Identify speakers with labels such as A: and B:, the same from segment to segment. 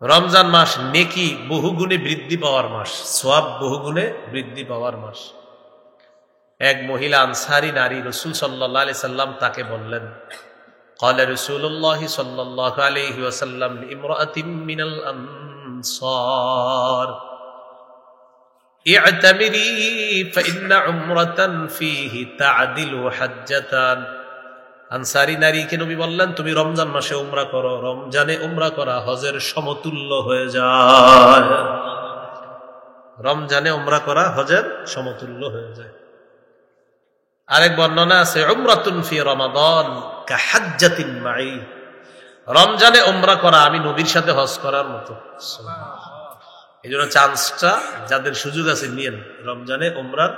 A: রমজান মাস নেকি বহুগুণে বৃদ্ধি পাওয়ার মাস, সওয়াব বহুগুণে বৃদ্ধি পাওয়ার মাস। এক মহিলা আনসারী নারী রাসূল সাল্লাল্লাহু আলাইহি সাল্লাম তাকে বললেন, ক্বালা রাসূলুল্লাহ সাল্লাল্লাহু আলাইহি ওয়াসাল্লাম লিইমরাআতিন মিনাল আনসার ই'তামিরি ফাইন্না উমরাতান ফীহি তা'দিলু হাজ্জাতান। আনসারী নারীকে নবী বললেন, তুমি রমজান মাসে উমরা করো, রমজানে উমরা করা হজের সমতুল্য হয়ে যায়। রমজানে উমরা করা হজের সমতুল্য হয়ে যায়। আরেক বর্ণনা আছে, উমরাতুন ফি রমাদান কাহাজ্জাতিন মাই, রমজানে উমরা করা আমি নবীর সাথে হজ করার মতো। এই জন্য চান্সটা যাদের সুযোগ আছে নিয়েন, রমজানে উমরার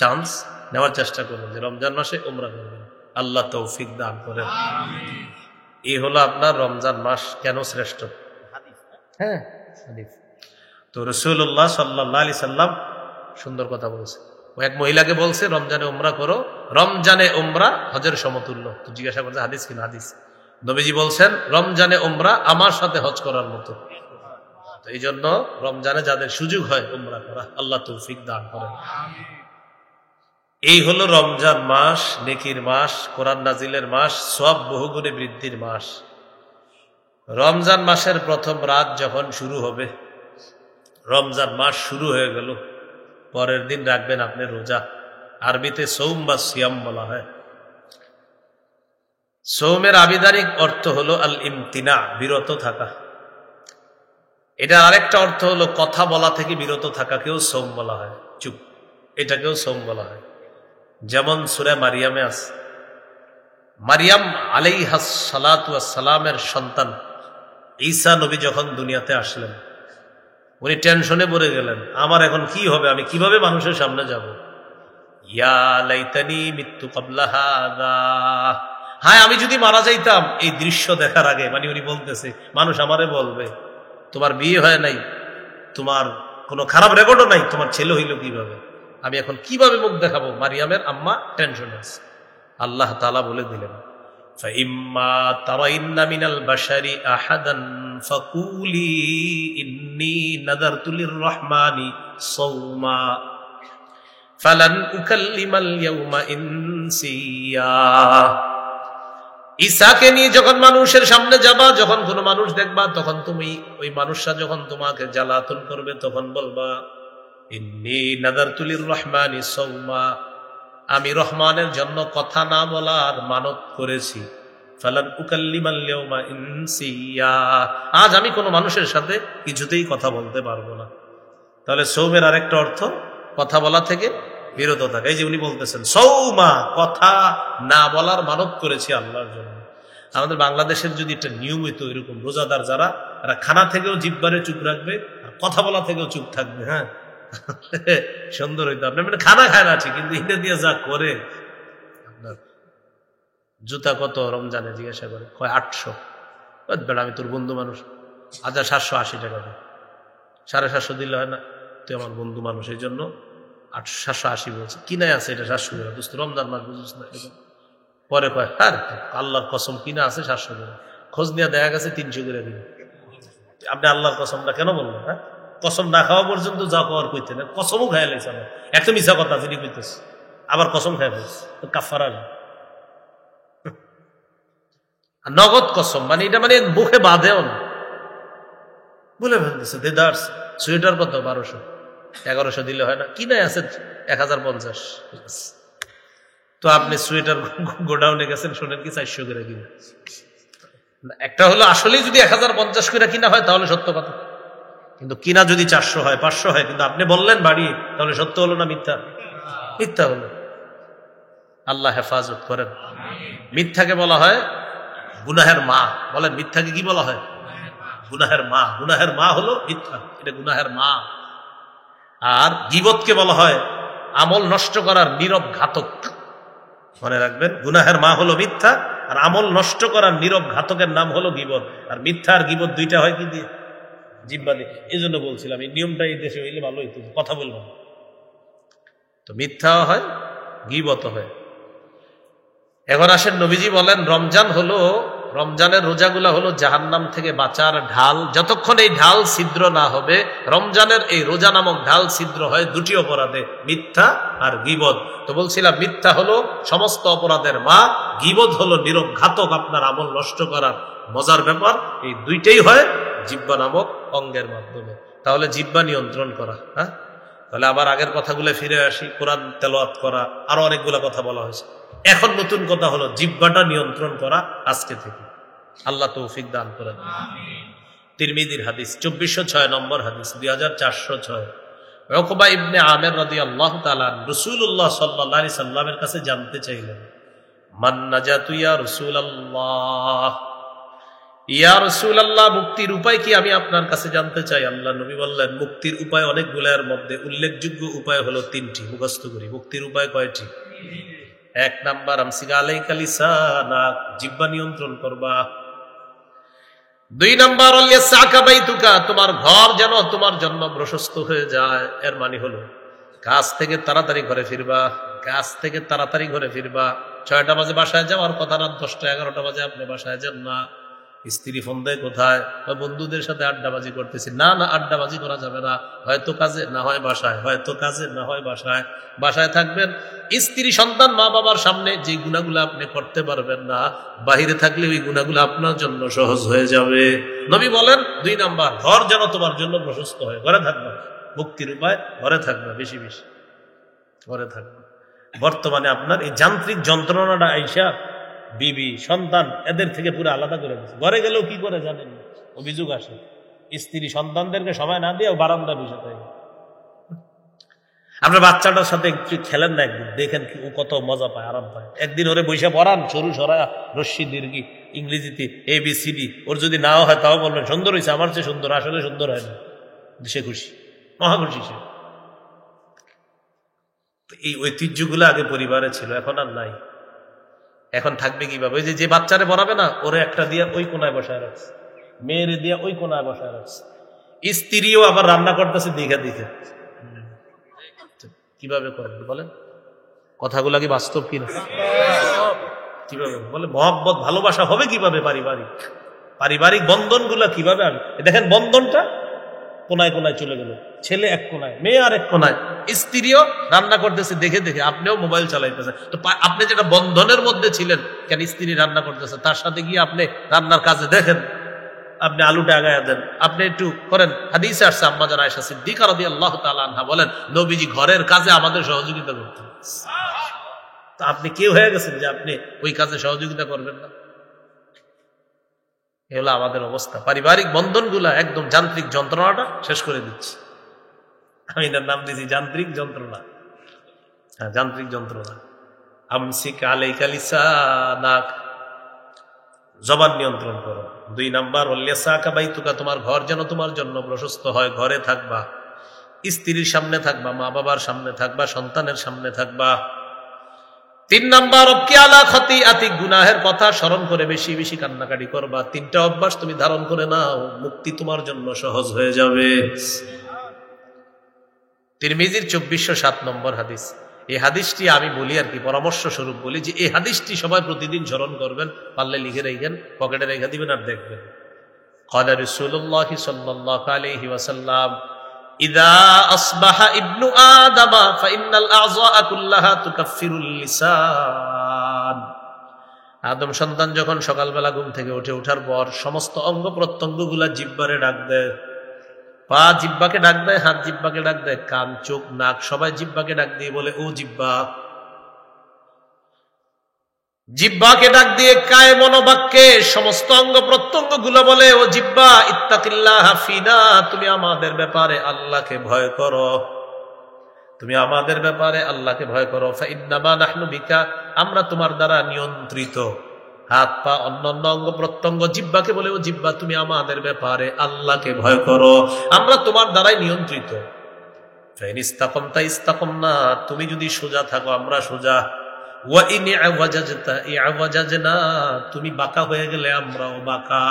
A: চান্স নেওয়ার চেষ্টা করবেন, যে রমজান মাসে উমরা করবেন। আল্লাহ তৌফিক দান করেন। এই হলো আপনার রমজান মাস কেন শ্রেষ্ঠ। হ্যাঁ, তো রাসূলুল্লাহ সাল্লাল্লাহু আলাইহি সাল্লাম সুন্দর কথা বলেছে। ও এক মহিলাকে বলছে রমজানে উমরা করো, রমজানে উমরা হজের সমতুল্য। তো জিজ্ঞাসা করছে হাদিস কিনা? হাদিস। নবীজি বলছেন রমজানে উমরা আমার সাথে হজ করার মতো। তো এই জন্য রমজানে যাদের সুযোগ হয় উমরা করা, আল্লাহ তৌফিক দান করেন। এই হলো রমজান মাস, নেকির মাস, কোরআন নাজিলের মাস, সওয়াব বহুগুণে বৃদ্ধির মাস। রমজান মাসের প্রথম রাত যখন শুরু হবে, রমজান মাস শুরু হয়ে গেল, পরের দিন রাখবেন আপনি রোজা। আরবিতে সৌম বা সিয়াম বলা হয়। সৌমের আবিধানিক অর্থ হলো আল ইমতিনা, বিরত থাকা। এটা আরেকটা অর্থ হলো কথা বলা থেকে বিরত থাকাকেও সৌম বলা হয়, চুপ, এটাকেও সৌম বলা হয়। যেমন সূরা মারিয়ামে আছে, মারিয়াম আলাইহাস সালাতু ওয়াস সালামের সন্তান ঈসা নবী যখন দুনিয়াতে আসলেন, উনি টেনশনে পড়ে গেলেন, আমার এখন কি হবে, আমি কিভাবে মানুষের সামনে যাব। ইয়া লাইতানি মিত্তু ক্বাবলা হাযা, হায় আমি যদি মারা যাইতাম এই দৃশ্য দেখার আগে। মানে উনি বলতেছে মানুষ আমারে বলবে তোমার বিয়ে হয় নাই, তোমার কোনো খারাপ রেকর্ডও নাই, তোমার ছেলে হইল কিভাবে, আমি এখন কিভাবে মুখ দেখাবো। মারিয়ামের আম্মা টেনশনে আছে। আল্লাহ তাআলা বলে দিলেন, ফাইম্মা তারাইন্না মিনাল বাশারি আহাদান ফাকুলি ইন্নী নাযারতু লিররহমানি সাওমা ফালান উকাল্লিমাল ইয়াওমা ইনসিয়া। ঈসাকে নিয়ে যখন মানুষের সামনে যাবা, যখন কোনো মানুষ দেখবা, তখন তুমি ওই মানুষটা যখন তোমাকে জ্বালাতন করবে, তখন বলবা ইন্নী নাযারতু লিররহমানি সাওমা, আমি রহমানের জন্য কথা না বলার মানত করেছি। ফালান উকাল্লিমাল ইয়াওমা ইনসিয়া, আজ আমি কোনো মানুষের সাথে কিছুতেই কথা বলতে পারবো না। তাহলে সৌমের আরেকটা অর্থ কথা বলা থেকে বিরত থাকা। এই যে উনি বলতেছেন সৌমা, কথা না বলার মানত করেছি আল্লাহর জন্য। আমাদের বাংলাদেশের যদি একটা নিয়ম হইতো এরকম, রোজাদার যারা, এরা খানা থেকেও জিহ্বারে চুপ রাখবে আর কথা বলা থেকেও চুপ থাকবে। হ্যাঁ, সুন্দর হইতো। আপনার মানে খানা খায় না ঠিক, কিন্তু এটা দিয়ে যা করে। আপনার জুতা কত রমজানে জিজ্ঞাসা করে, কয় 800। বেড়া আমি তোর বন্ধু মানুষ, 1780 টাকা দেয়, 750 দিলে হয় না, তুই আমার বন্ধু মানুষ, এই জন্য 780 বলছে। কিনাই আছে এটা 700 টাকা, দোস্ত রমজান মাস বুঝিস না। পরে কয় হ্যাঁ আল্লাহর কসম কিনা আছে 700 টাকা, খোঁজ নিয়ে দেখা গেছে 300 করে দিন। আপনি আল্লাহর কসমটা কেন বললেন? হ্যাঁ, কসম না খাওয়া পর্যন্ত যা খাওয়ার কইতেন, কসমও খাই লাগছে আমার, এত মিছা কথা যিনি কইতেছে, আবার কসম খাই ফেলছে, কাফারা না। নগদ কসম, মানে এটা মানে মুখে বাঁধেও না, বলে ফেলতেছে। দেদার সোয়েটার কত 1200, 1100 দিলে হয় না, কিনে আছে 1050। তো আপনি সোয়েটার গোডাউনে গেছেন, শোনেন কি 400 করে কিনে। একটা হলো আসলেই যদি 1050 করে কিনা হয় তাহলে সত্য কথা, কিন্তু কিনা যদি 400 হয় 500 হয়, কিন্তু আপনি বললেন বাড়িয়ে, তাহলে সত্য হলো না মিথ্যা? মিথ্যা হলো। আল্লাহ হেফাজত করেন। মিথ্যাকে বলা হয় গুনাহের মা। বলেন মিথ্যাকে কি বলা হয়? গুনাহের মা। গুনাহের মা হলো মিথ্যা, এটা গুনাহের মা। আর গীবতকে বলা হয় আমল নষ্ট করার নীরব ঘাতক। মনে রাখবেন, গুনাহের মা হলো মিথ্যা, আর আমল নষ্ট করার নীরব ঘাতকের নাম হলো গীবত। আর মিথ্যা আর গীবত দুইটা হয় কি দিয়ে? জিহ্বা দিয়ে। এই জন্য বলছিলাম এই নিয়মটা এই দেশে হইলে ভালো হইতো, কথা বলবো না। তো মিথ্যা হয়, গীবত হয়। এখন আসেন, নবীজি বলেন রমজান হলো রমজানের রোজাগুলা হলো জাহান্নাম থেকে বাঁচার ঢাল। যতক্ষণ এই ঢাল ছিদ্র না হবে, রমজানের এই রোজা নামক ঢাল ছিদ্র হয় দুটি অপরাধে, মিথ্যা আর গীবত। তো বলছিলাম মিথ্যা হলো সমস্ত অপরাধের মা, গীবত হলো নীরব ঘাতক, আপনার আমল নষ্ট করার। মজার ব্যাপার, এই দুইটাই হয় জিহ্বা নামক অঙ্গের মাধ্যমে। তাহলে জিহ্বা নিয়ন্ত্রণ করা, হ্যাঁ, তাহলে আবার আগের কথাগুলো ফিরে আসি। কোরআন তেলাওয়াত করা, আরো অনেকগুলো কথা বলা হয়েছে। এখন নতুন কথা হলো জিহ্বাটা নিয়ন্ত্রণ করা আজকে থেকে। আল্লাহ তৌফিক দান করেন। তিরমিজির হাদিস 2406 নম্বর হাদিস, 2406। উকবা ইবনে আমির রাদিয়াল্লাহু তাআলা রাসূলুল্লাহ সাল্লাল্লাহু আলাইহি সাল্লামের কাছে জানতে চাইলেন, মান নাজাতু ইয়া রাসূলুল্লাহ, ইয়া রাসূলুল্লাহ, মুক্তির উপায় কি আমি আপনার কাছে জানতে চাই। আল্লাহ নবী বললেন, মুক্তির উপায় অনেকগুলোর মধ্যে উল্লেখযোগ্য উপায় হলো 3টি। মুখস্থ করি, মুক্তির উপায় কয়টি? 1 নাম্বার, আমসিকা আলাইকা লিসানাক, জিহ্বা নিয়ন্ত্রণ করবা। 2 নাম্বার, আলিয়াসাকা বাইতুকা, তোমার ঘর যেন তোমার জন্য প্রশস্ত হয়ে যায়। এর মানে হলো কাজ থেকে তাড়াতাড়ি ঘরে ফিরবা, কাজ থেকে তাড়াতাড়ি ঘরে ফিরবা। 6টা বাজে বাসায় যাওয়ার কথা না, 10টা 11টা বাজে আপনি বাসায় যান না। স্ত্রী ফোন দেয় কোথায়, বন্ধুদের সাথে আড্ডাবাজি করতেছি, না না আড্ডাবাজি করা যাবে না, হয়তো কাজে না হয় বাসায়, হয়তো কাজে না হয় বাসায়। বাসায় থাকবেন, স্ত্রী সন্তান মা বাবার সামনে যে গুনাহগুলো আপনি করতে পারবেন না, বাহিরে থাকলে ওই গুনাহগুলো আপনার জন্য সহজ হয়ে যাবে। নবী বলেন 2 নাম্বার, ঘর যেন তোমার জন্য প্রশস্ত হয়, ঘরে থাকবে। মুক্তির উপায়, ঘরে থাকবে, বেশি বেশি ঘরে থাকবে। বর্তমানে আপনার এই যান্ত্রিক যন্ত্রণাটা আইসা বিবি সন্তান এদের থেকে পুরো আলাদা করে দিচ্ছে। ঘরে গেলেও কি করে জানেন, অভিযোগ আসে, স্ত্রী সন্তানদেরকে সময় না দিয়ে বারান্দা বসে থাকে। আপনার বাচ্চাটার সাথে একটু খেলেন না, একদিন দেখেন ও কত মজা পায়, আরাম পায়। একদিন ওরে বসে পড়ান, সরু সরা রশ্মি দীর্ঘি ইংরেজিতে ABCD, ওর যদি নাও হয় তাও বলবেন সুন্দর হয়েছে, আমার চেয়ে সুন্দর, আসলে সুন্দর হয় না, সে খুশি, মহা খুশি সে। এই ঐতিহ্যগুলো আগে পরিবারে ছিল, এখন আর নাই। এখন থাকবে কিভাবে? ওই যে বাচ্চারে পড়াবে না, ওরে একটা দিয়ে ওই কোনায় বসায় রাখছে, মেয়েরে দিয়ে ওই কোনায় বসায় রাখছে, স্ত্রীও আবার রান্না করতেছে দেখে দেখে। কিভাবে করবে বলেন? কথাগুলা কি বাস্তব কিনা? কিভাবে বলে মহব্বত ভালোবাসা হবে কিভাবে? পারিবারিক বন্ধন গুলা কিভাবে হবে? দেখেন বন্ধনটা কোনায় কোনায় চলে গেল, ছেলে এক কোনায়, মেয়ে আর এক কোনায়, স্ত্রীও রান্না করতেছে দেখে দেখে, আপনিও মোবাইল চালাইতেছেন। তো আপনি যেটা বন্ধনের মধ্যে ছিলেন, কেন স্ত্রী রান্না করতেছে, তার সাথে গিয়ে আপনি রান্নার কাজে দেখেন, আপনি আলুটা আগায়া দেন, আপনি একটু করেন। হাদিসে আসছে আম্মা জান আয়েশা সিদ্দিকা রাদিয়াল্লাহু তাআলা আনহা বলেন, নবীজি ঘরের কাজে আমাদের সহযোগিতা করতেন। তো আপনি কে হয়ে গেছেন যে আপনি ওই কাজে সহযোগিতা করবেন না? এ হলো আমাদের অবস্থা। পারিবারিক বন্ধনগুলা একদম যান্ত্রিক যন্ত্রণাটা শেষ করে দিচ্ছে। আমি এটার নাম দিয়েছি যান্ত্রিক যন্ত্রণা। হ্যাঁ, যান্ত্রিক যন্ত্রণা। আমসিক আলাইকা লিসানাক, জবান নিয়ন্ত্রণ করো। 2 নাম্বার, ওয়ালিয়াসাকা বাইতুকা, তোমার ঘর যেন তোমার জন্য প্রশস্ত হয়, ঘরে থাকবা, স্ত্রীর সামনে থাকবা, মা বাবার সামনে থাকবা, সন্তানের সামনে থাকবা। 3 নাম্বার, অবকি আলা খতিআতি, গুনাহের কথা স্মরণ করে বেশি বেশি কান্নাকাটি করবা। 3টা অভ্যাস তুমি ধারণ করে নাও, মুক্তি তোমার জন্য সহজ হয়ে যাবে। তিরমিজির 2407 নম্বর হাদিস। এই হাদিসটি আমি বলি আর কি, পরামর্শ স্বরূপ বলি যে এই হাদিসটি সবাই প্রতিদিন স্মরণ করবেন, পারলে লিখে রাখবেন, পকেটে রেখে দিবেন আর দেখবেন। ক্বালা রাসূলুল্লাহ সাল্লাল্লাহু আলাইহি ওয়াসাল্লাম, ইযা আসবাহা ইবনু আদামা ফাইন্নাল আযা কুল্লাহা তুকাফফিরুল লিসান। আদম সন্তান যখন সকালবেলা ঘুম থেকে ওঠার পর সমস্ত অঙ্গ প্রত্যঙ্গগুলা জিহ্বারে ডাক দেয়। পা জিহ্বাকে ডাক দেয়, হাত জিহ্বাকে ডাক দেয়, কান চোখ নাক সবাই জিহ্বাকে ডাক দিয়ে বলে, ও জিহ্বা। জিহ্বাকে ডাক দিয়ে কায় মনোবাক্যে সমস্ত অঙ্গ প্রত্যঙ্গ গুলো বলে, ও জিহ্বা, ইত্তাকিল্লাহ ফিনা, তুমি আমাদের ব্যাপারে আল্লাহকে ভয় করো, তুমি আমাদের ব্যাপারে আল্লাহকে ভয় করো। ফাইন্নামা নাহনু বিকা, আমরা তোমার দ্বারা নিয়ন্ত্রিত। হাত পা অন্যান্য অঙ্গ প্রত্যঙ্গ জিহ্বাকে বলে, ও জিহ্বা, তুমি আমাদের ব্যাপারে আল্লাহকে ভয় করো, আমরা তোমার দ্বারাই নিয়ন্ত্রিত। ফাইন ইস্তাকামতা ইস্তাকামনা, তুমি যদি সোজা থাকো আমরা সোজা। ওয়া ইন ইআওয়াজাজতা ইআওয়াজাজনা, তুমি বাঁকা হয়ে গেলে আমরাও বাঁকা।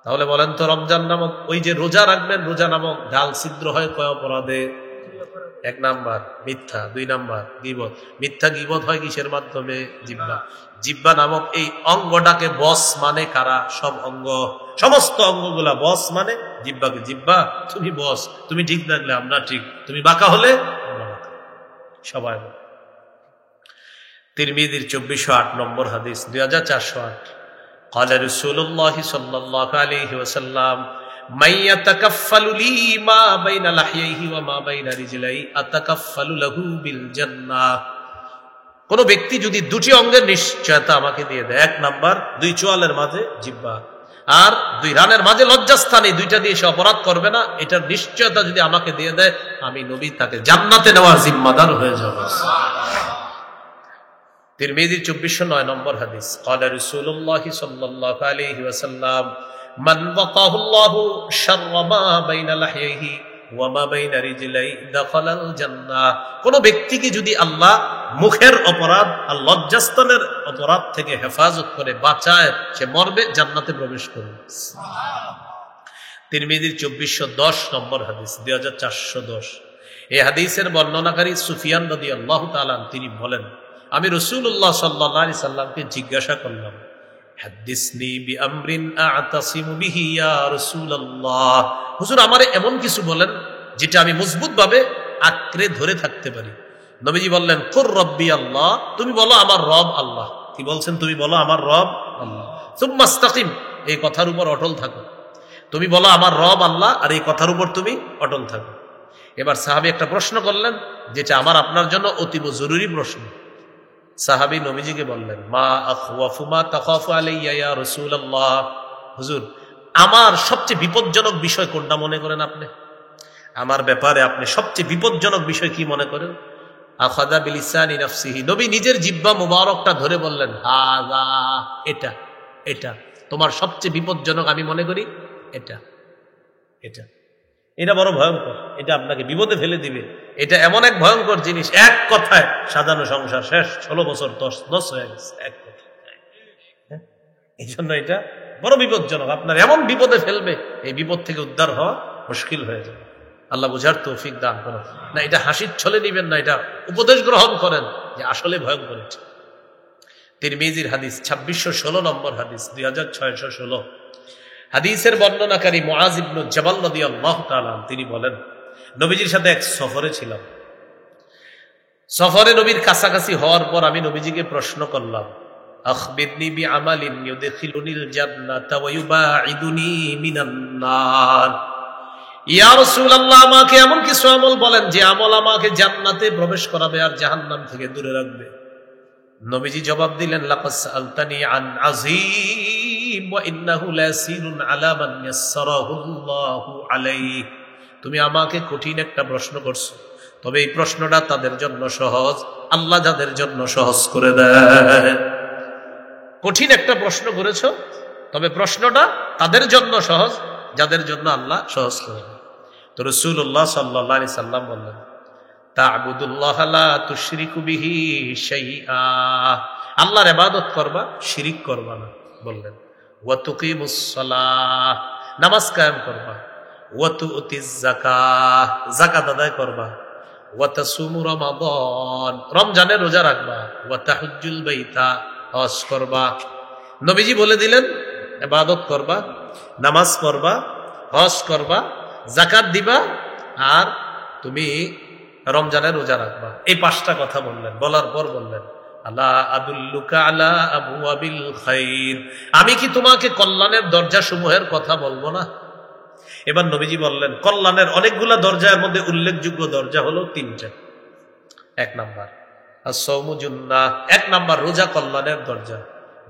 A: তাহলে বলেন তো, রমজান নামক ওই যে রোজা রাখবেন, রোজা নামক ঢাল ছিদ্র হয় কয় অপরাধে? এক নাম্বার মিথ্যা, 2 নাম্বার গীবত। মিথ্যা গীবত হয় কিসের মাধ্যমে? জিহ্বা। জিহ্বা নামক এই অঙ্গটাকে বস মানে কারা? সব অঙ্গ, সমস্ত অঙ্গগুলা বস মানে জিহ্বাকে। জিহ্বা তুমি বস, তুমি ঠিক থাকলে আমরা ঠিক, তুমি বাঁকা হলে আমরা বাঁকা, সবাই। তিরমিজির 2408 নম্বর হাদিস, 2408। قال رسول الله صلى الله عليه وسلم من يتكفل لي ما بين لحييه وما بين رجليه اتكفل له بالجنه। কোন ব্যক্তি যদি দুটি অঙ্গের নিশ্চয়তা আমাকে দিয়ে দেয়, 1 নাম্বার 2 চোয়ালের মাঝে জিহ্বা আর 2 রানের মাঝে লজ্জাস্থান, এই 2টা দিয়ে সে অপরাধ করবে না, এটার নিশ্চয়তা যদি আমাকে দিয়ে দেয়, আমি নবী তাকে জান্নাতে নেওয়ার জিম্মাদার হয়ে যাব। তিরমিজির 2409 নম্বর হাদিস, قال رسول الله صلى الله عليه وسلم من وقاه الله شر ما بين لحييه وما بين رجليه دخل الجنة। কোন ব্যক্তিকে যদি আল্লাহ মুখের অপরাধ আর লজ্জাস্থানের অপরাধ থেকে হেফাজত করে বাঁচায়, সে মরবে, জান্নাতে প্রবেশ করবে। তিরমিজির 2410 নম্বর হাদিস, 2410। এই হাদিসের বর্ণনাকারী সুফিয়ান রাদিয়াল্লাহু তাআলা তিনি বলেন, আমি রাসূলুল্লাহ সাল্লাল্লাহু আলাইহি সাল্লামকে জিজ্ঞাসা করলাম, হাদিসনি বিআমরিন আ'তাসিমু বিহি ইয়া রাসূলুল্লাহ, হুজুর আমারে এমন কিছু বলেন যেটা আমি মজবুত ভাবে আঁকড়ে ধরে থাকতে পারি। নবীজি বললেন, কুর রাব্বি আল্লাহ, তুমি বলো আমার রব আল্লাহ। কি বলছেন? তুমি বলো আমার রব আল্লাহ। সুম্মা ইসতাকিম, এই কথার উপর অটল থাকো। তুমি বলো আমার রব আল্লাহ, আর এই কথার উপর তুমি অটল থাকো। এবার সাহাবী একটা প্রশ্ন করলেন, যেটা আমার আপনার জন্য অতীব জরুরি প্রশ্ন। সাহাবী নবীজিকে বললেন, মা আখওয়াফু মা তাখাফু আলাইয়া ইয়া রাসূলুল্লাহ, হুজুর আমার সবচেয়ে বিপজ্জনক বিষয় কোনটা মনে করেন আপনি? আমার ব্যাপারে আপনি সবচেয়ে বিপজ্জনক বিষয় কি মনে করেন? আখাযা বিলিসানি নাফসিহি, নবী নিজের জিহ্বা মুবারকটা ধরে বললেন, হাযা, এটা, এটা তোমার সবচেয়ে বিপজ্জনক আমি মনে করি এটা, এটা, এটা বড় ভয়ঙ্কর, এটা আপনাকে বিপদে ফেলে দিবে। এটা এমন এক ভয়ঙ্কর জিনিস, এক কথায় সাজানো সংসার শেষ, 16 বছর 10 হয়ে গেছে এক কথায়। এই জন্য এটা বড় বিপজ্জনক, আপনার এমন বিপদে ফেলবে, এই বিপদ থেকে উদ্ধার হওয়া মুশকিল হয়ে যাবে। আল্লাহ বুঝার তৌফিক দান করেন। না এটা হাসির ছলে নিবেন না, এটা উপদেশ গ্রহণ করেন যে আসলে ভয়ঙ্কর। তিরমিজির হাদিস 2616 নম্বর হাদিস, 2616। হাদিসের বর্ণনাকারী মুআজ ইবনে জাবাল রাদিয়াল্লাহু তাআলা তিনি বলেন, নবীজির সাথে এক সফরে ছিলাম। সফরে নবীর কাছাকাছি হওয়ার পর আমি নবীজিকে প্রশ্ন করলাম, আখবিরনি বিআমালিন ইউদখিলুনিল জান্নাতা ওয়া ইউবাঈদুনি মিনান নার। ইয়া রাসূলুল্লাহ, আমাকে এমন কিছু আমল বলেন যে আমল আমাকে জান্নাতে প্রবেশ করাবে আর জাহান্নাম থেকে দূরে রাখবে। নবীজি জবাব দিলেন, লাকাদ সাআলতানি আন আযীম ওয়া ইন্নাহু লাসিরুন আলা মান ইয়াসসারাহুল্লাহু আলাইহি। তুমি আমাকে কঠিন একটা প্রশ্ন করছো, তবে এই প্রশ্নটা তাদের জন্য সহজ, আল্লাহ যাদের জন্য সহজ করে দেয়। কঠিন একটা প্রশ্ন করেছো, তবে প্রশ্নটা তাদের জন্য সহজ, যাদের জন্য আল্লাহ সহজ করে দেয়। তো রাসূলুল্লাহ সাল্লাল্লাহু আলাইহি সাল্লাম বললেন, তা'বুদুল্লাহ লা তুশরিকু বিহি শাইআ, আল্লাহর ইবাদত করবা, শিরিক করবা না। বললেন, ওয়া তুকিমুস সালাহ, নামাজ কায়েম করবা, ওয়া তুতিজ যাকাত, যাকাত আদায় করবা, ওয়া তাসুমু রমাদান, রমজানের রোজা রাখবা, ওয়া তাহুজ্জুল বাইতা, হজ করবা। নবীজি বলে দিলেন, ইবাদত করবা, নামাজ পড়বা, হজ করবা, যাকাত দিবা, আর তুমি রমজানের রোজা রাখবা। এই 5টা কথা বললেন। বলার পর বললেন, আলা আদুল্লুকা আলা আবওয়াবিল খাইর, আমি কি তোমাকে কল্যাণের দরজা সমূহের কথা বলবো না? এবার নবীজি বললেন, কল্যাণের অনেকগুলা দরজার মধ্যে উল্লেখযোগ্য দরজা হলো 3টা। 1 নাম্বার আস-সাওমু জুন্নাহ, 1 নাম্বার রোজা কল্যাণের দরজা।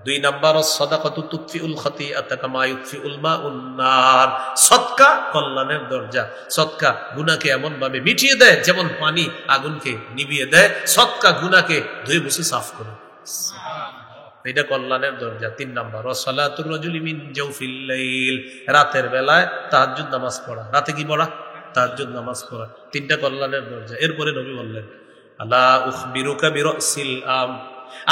A: 2 নাম্বার আস-সাদাকাতু তুতফিউল খাতিআতা কামা ইউতফিউল মাউন নার, সদকা কল্যাণের দরজা। সদকা গুনাহকে এমন ভাবে মিটিয়ে দেয় যেমন পানি আগুনকে নিভিয়ে দেয়, সদকা গুনাহকে ধুয়ে মুছে সাফ করে। এটা কল্যাণের দরজা। 3 নাম্বার ওয়াসালাতুর রাজুলি মিন জাওফিল লাইল, রাতের বেলায় তাহাজ্জুদ নামাজ পড়া। রাতে কি পড়া? তাহাজ্জুদ নামাজ পড়া। 3টা কল্যাণের দরজা। এরপরে নবী বললেন, আলা উখবিরুকা বিরাসিল আম,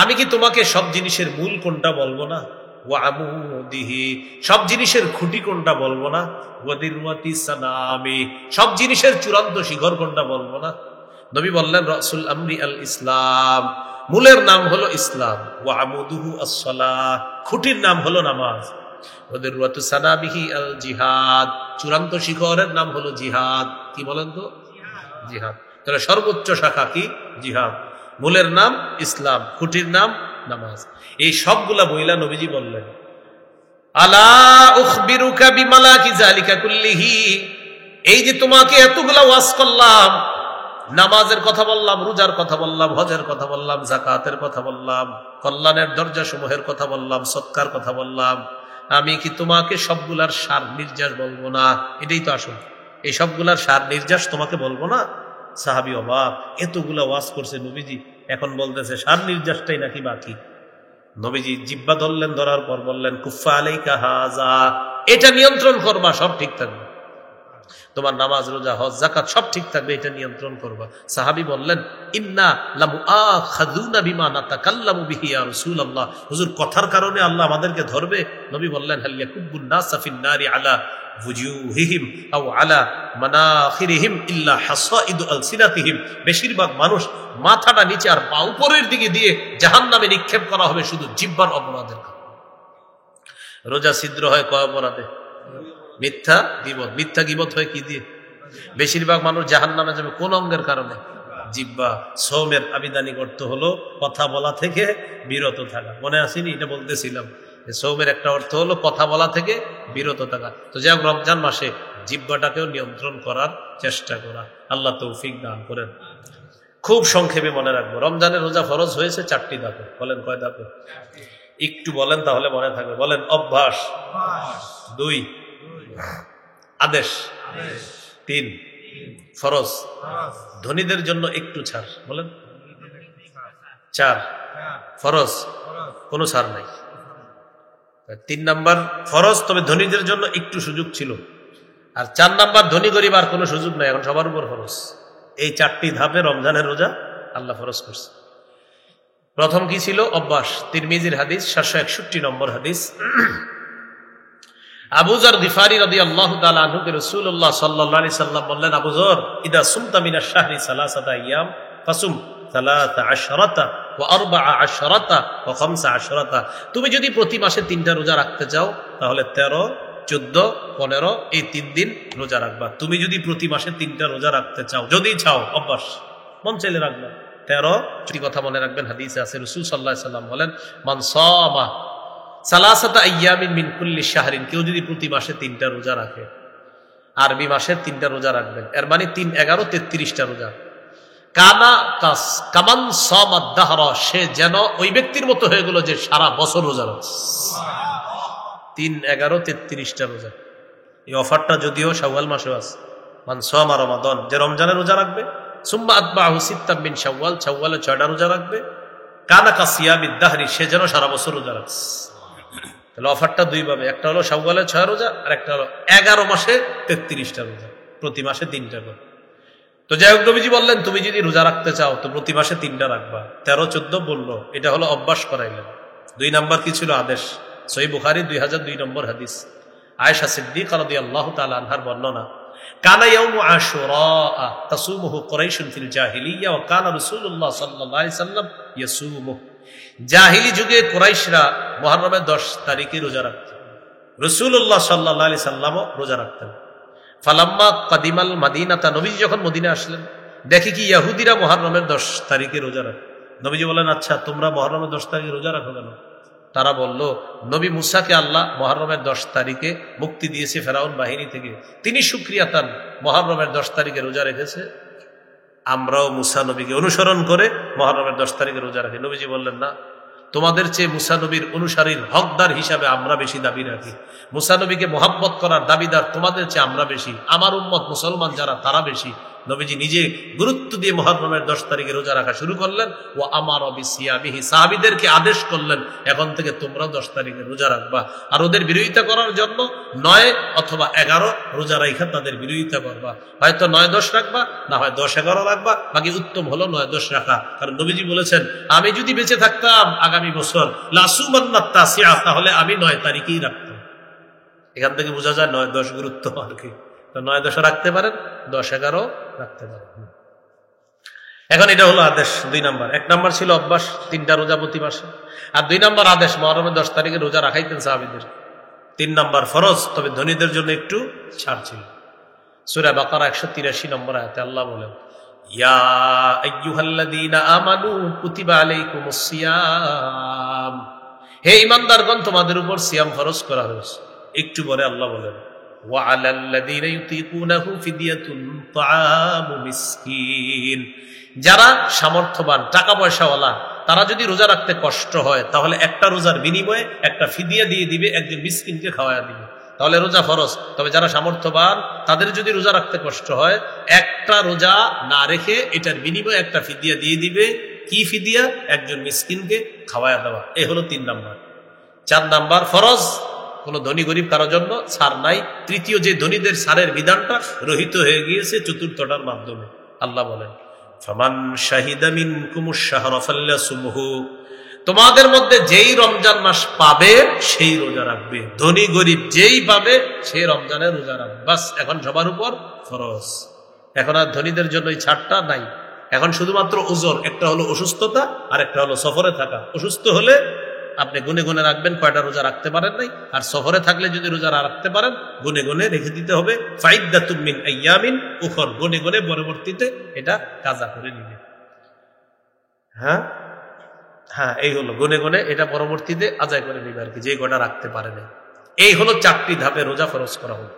A: আমি কি তোমাকে সব জিনিসের মূল কোনটা বলবো না? ওয়া আমুদিহি, সব জিনিসের খুঁটি কোনটা বলবো না? ওয়া দিরওয়াতি সানামি, সব জিনিসের চূড়ান্ত শিখর কোনটা বলবো না? নবী বললেন রাসুল আমরি আল ইসলাম, মূলের নাম হলো ইসলাম। ওয়া আমুদুহু আস-সালাহ, খুঁটির নাম হলো নামাজ। ওয়াদিরওয়াতু সানাবিহি আল জিহাদ, চূড়ান্ত শিখরের নাম হলো জিহাদ। কি বলেন তো? জিহাদ। তাহলে সর্বোচ্চ শাখা কি? জিহাদ। মূলের নাম ইসলাম, খুঁটির নাম নামাজ। এই সবগুলা বইলা নবীজি বললেন, আলা উখবিরুকা বিমালাকি যালিকা কুল্লিহি, এই যে তোমাকে এতগুলা ওয়াজ করলাম, নামাজের কথা বললাম, রোজার কথা বললাম, হজের কথা বললাম, যাকাতের কথা বললাম, কল্যাণের দরজা সমূহের কথা বললাম, সৎকার কথা বললাম, আমি কি তোমাকে সবগুলার সার নির্যাস বলবো না? এটাই তো আসল। এই সবগুলার সার নির্যাস তোমাকে বলবো না? সাহাবী অবাক, এতগুলা ওয়াজ করছে নবীজি, এখন বলতেছে সার নির্যাসটাই নাকি বাকি। নবীজি জিব্বা ধরলেন, ধরার পর বললেন, কুফা আলাইকা হাযা, এটা নিয়ন্ত্রণ করবা, সব ঠিক থাকবে। তোমার নামাজ, রোজা, হজ, যাকাত সব ঠিক থাকবে, এটা নিয়ন্ত্রণ করবা। সাহাবী বললেন, ইন্না লামুআখাযুনা বিমা নাতাকাল্লামু বিহি ইয়া রাসূলুল্লাহ, হুজুর কথার কারণে আল্লাহ আমাদেরকে ধরবে? নবী বললেন, হাল ইয়াকুবুন নাসা ফিন নারি আলা ওয়ুজুহিহিম আও আলা মানাখিরিহিম ইল্লা হাসাইদু আলসিনাতিহিম, বেশিরভাগ মানুষ মাথাটা নিচে আর পা উপরের দিকে দিয়ে জাহান্নামে নিক্ষেপ করা হবে শুধু জিহ্বার অপরাধের কারণে। রোজা ছিদ্র হয় কয় অপরাধে? মিথ্যা গীবত। মিথ্যা গীবত হয় কি দিয়ে? বেশিরভাগ মানুষ জাহান্নামে যাবে কোন অঙ্গের কারণে? জিহ্বা। সওমের আবিধানিক অর্থ হলো কথা বলা থেকে বিরত থাকা। মনে আসেনি? এটা বলতেছিলাম, সওমের একটা অর্থ হলো কথা বলা থেকে বিরত থাকা। তো যাই হোক, রমজান মাসে জিহ্বাটাকেও নিয়ন্ত্রণ করার চেষ্টা করা। আল্লাহ তৌফিক দান করেন। খুব সংক্ষেপে মনে রাখবো, রমজানের রোজা ফরজ হয়েছে 4টি ধাপে। বলেন কয় ধাপে? একটু বলেন তাহলে মনে থাকবে। বলেন, অভ্যাস 2, আদেশ 3, ফরজ, ধনীদের জন্য একটু ছাড়। বলেন 4, ফরজ কোনো ছাড় নাই। 3 নাম্বার ফরজ, তবে ধনীদের জন্য একটু সুযোগ ছিল। আর 4 নাম্বার ধনী গরিব আর কোনো সুযোগ নাই, এখন সবার উপর ফরজ। এই 4টি ধাপে রমজানের রোজা আল্লাহ ফরজ করছে। প্রথম কি ছিল? অভ্যাস। তিরমিজির হাদিস, 761 নম্বর হাদিস। আবু যর গিফারি রাদিয়াল্লাহু তাআলা আনহু কে রাসূলুল্লাহ সাল্লাল্লাহু আলাইহি সাল্লাম বললেন, আবু যর, ইদা সুমতা মিনাশ শাহরি সালাসাতা আইয়াম ফাসুম 13 ওয়া 14 ওয়া 15। তুমি যদি প্রতি মাসে 3টা রোজা রাখতে চাও তাহলে 13, 14, 15 এই 3 দিন রোজা রাখবা। তুমি যদি প্রতি মাসে 3টা রোজা রাখতে চাও, যদি চাও, অভ্যাস, মন চাইলে রাখবা। 13 কথা মনে রাখবেন, হাদিসে আছে রাসূল সাল্লাল্লাহু আলাইহি সাল্লাম বলেন, মান সামা সালাসাতা আইয়ামিন মিন কুল্লি শাহরিন, কেউ যদি প্রতি মাসে 3টা রোজা রাখে, আরবি মাসের 3টা রোজা রাখবেন, এর মানে 3, 11, 33টা রোজা। কানা কামান সামাদ দাহরা, সে যেন ওই ব্যক্তির মতো হয়ে গেল যে সারা বছর রোজা রাখছে। 3, 11, 33টা রোজা। এই অফারটা যদিও শাওয়াল মাসে আছে। মান সামা রমাদান, যে রমজানের রোজা রাখবে, সুম্মা আতবাহু সিত্তাম মিন শাওয়াল, শাওয়ালে 6টা রোজা রাখবে, কানা কাসিয়ামিদ দাহরি, সে যেন সারা বছর রোজা রাখছে। তাহলে অফারটা 2 ভাবে, একটা হলো শাওয়ালে 6 রোজা, আর একটা হলো 11 মাসে 33টা রোজা, প্রতি মাসে 3টা করে। তো যাই হোক, নবীজি বললেন, তুমি যদি রোজা রাখতে চাও তো প্রতি মাসে 3টা রাখবা। 13, 14 বললো, এটা হলো অভ্যাস করাইলেন। 2 নাম্বার কি ছিল? আদেশ। সহিহ বুখারী 2002 নম্বর হাদিস, আয়েশা সিদ্দিকা রাদিয়াল্লাহু তাআলা আনহার বর্ণনা, কানা ইয়াউমু আশুরা তাসুমুহু কুরাইশুন ফিল জাহিলিয়া ওয়া কানা রাসূলুল্লাহ সাল্লাল্লাহু আলাইহি সাল্লাম ইয়াসুমুহু। জাহিলি যুগে কুরাইশরা মুহররমের 10 তারিখে রোজা রাখতেন, রাসূলুল্লাহ সাল্লাল্লাহু আলাইহি সাল্লামও রোজা রাখতেন। ফালাম্মা কাদিমাল মাদিনাতা, নবীজি যখন মদিনা আসলেন, দেখে কি ইহুদিরা মুহররমের 10 তারিখে রোজা রাখে। নবীজি বলেন, আচ্ছা তোমরা মুহররমের 10 তারিখে রোজা রাখো কেন? তারা বলল, নবী মুসাকে আল্লাহ মুহররমের 10 তারিখে মুক্তি দিয়েছে ফেরাউন বাহিনী থেকে, তিনি শুকরিয়াতান মুহররমের 10 তারিখে রোজা রেখেছে, আমরাও মুসা নবীকে অনুসরণ করে মুহররমের 10 তারিখে রোজা রাখি। নবীজি বললেন, না, তোমাদের চেয়ে মুসা নবীর অনুসারীর হকদার হিসাবে আমরা বেশি দাবি রাখি। মুসা নবীকে মোহাব্বত করার দাবিদার তোমাদের চেয়ে আমরা বেশি, আমার উম্মত মুসলমান যারা তারা বেশি। নবীজি নিজে গুরুত্ব দিয়ে মুহররমের 10 তারিখে রোজা রাখা শুরু করলেন। ও আমার বিসিয়ামিহি, সাহাবীদেরকে আদেশ করলেন, এখন থেকে তোমরা 10 তারিখে রোজা রাখবা। আর ওদের বিরোধিতা করার জন্য 9 অথবা 11 রোজা রাখা তাদের বিরোধিতা করবা। হয়তো 9, 10 রাখবা, না হয় 10, 11 রাখবা, বাকি উত্তম হলো 9, 10 রাখা। কারণ নবীজি বলেছেন, আমি যদি বেঁচে থাকতাম আগামী বছর লাসুমান্নাত তাসিয়া, তাহলে আমি 9 তারিখেই রাখতাম। এখান থেকে বোঝা যায় 9, 10 গুরুত্ব আর কি। তো 9, 10 রাখতে পারেন, 10, 11 রাখতে পারেন। এখন এটা হলো আদেশ 2 নাম্বার। 1 নাম্বার ছিল অভ্যাস 3টা রোজা প্রতি মাসে, আর 2 নাম্বার আদেশ মুহররমের 10 তারিখে রোজা রাখাইতেন সাহাবীদের। 3 নাম্বার ফরজ, তবে ধনীদের জন্য একটু ছাড় ছিল। সূরা বাকারা 183 নম্বর আয়াতে আল্লাহ বলেন, ইয়া আইয়ুহাল্লাযীনা আমানু কুতিবা আলাইকুমুস সিয়াম, হে ঈমানদারগণ তোমাদের উপর সিয়াম ফরজ করা হয়েছে। একটু পরে আল্লাহ বলেন, ওয়া আলাল্লাযীনা ইউতিকুনাহু ফিদিয়াতুন তাআমু মিসকিন, যারা সামর্থ্যবান টাকা পয়সাওয়ালা তারা যদি রোজা রাখতে কষ্ট হয় তাহলে একটা রোজার বিনিময়ে একটা ফিদিয়া দিয়ে দিবে, একজন মিসকিনকে খাওয়ায়া দিবে, তাহলে রোজা ফরজ। তবে যারা সামর্থ্যবান তাদের যদি রোজা রাখতে কষ্ট হয়, একটা রোজা না রেখে এটার বিনিময়ে একটা ফিদিয়া দিয়ে দিবে। কি ফিদিয়া? একজন মিসকিনকে খাওয়ায়া দেওয়া। এই হলো 3 নাম্বার। 4 নাম্বার ফরজ, কোন ধনী গরিব কারোর জন্য ছাড় নাই। তৃতীয় যে ধনীদের ছাড়ের বিধানটা রহিত হয়ে গিয়েছে চতুর্থটার মাধ্যমে। আল্লাহ বলেন, ফামান শাহিদা মিনকুমুশ শাহরা ফাল্যাসুমহু, তোমাদের মধ্যে যেই রমজান মাস পাবে সেই রোজা রাখবে। ধনী গরিব যেই পাবে সেই রমজানের রোজা রাখবে। বাস, এখন সবার উপর ফরজ। এখন আর ধনীদের জন্য এই ছাড়টা নাই। এখন শুধুমাত্র ওজর, একটা হলো অসুস্থতা আর একটা হলো সফরে থাকা। অসুস্থ হলে আপনি গুনে গুনে রাখবেন কয়টা রোজা রাখতে পারেন নাই, আর সফরে থাকলে যদি রোজা রাখতে পারেন গুনে গুনে রেখে দিতে হবে। ফাইদ্দাতুম মিন আইয়ামিন উখর, গুনে গুনে পরবর্তীতে এটা কাজা করে নিবে। হ্যাঁ, এই হলো গুনে গুনে এটা পরবর্তীতে আদায় করে নিবে আর কি, যে কয়টা রাখতে পারে না। এই হলো 4টি ধাপে রোজা ফরজ করা হলো।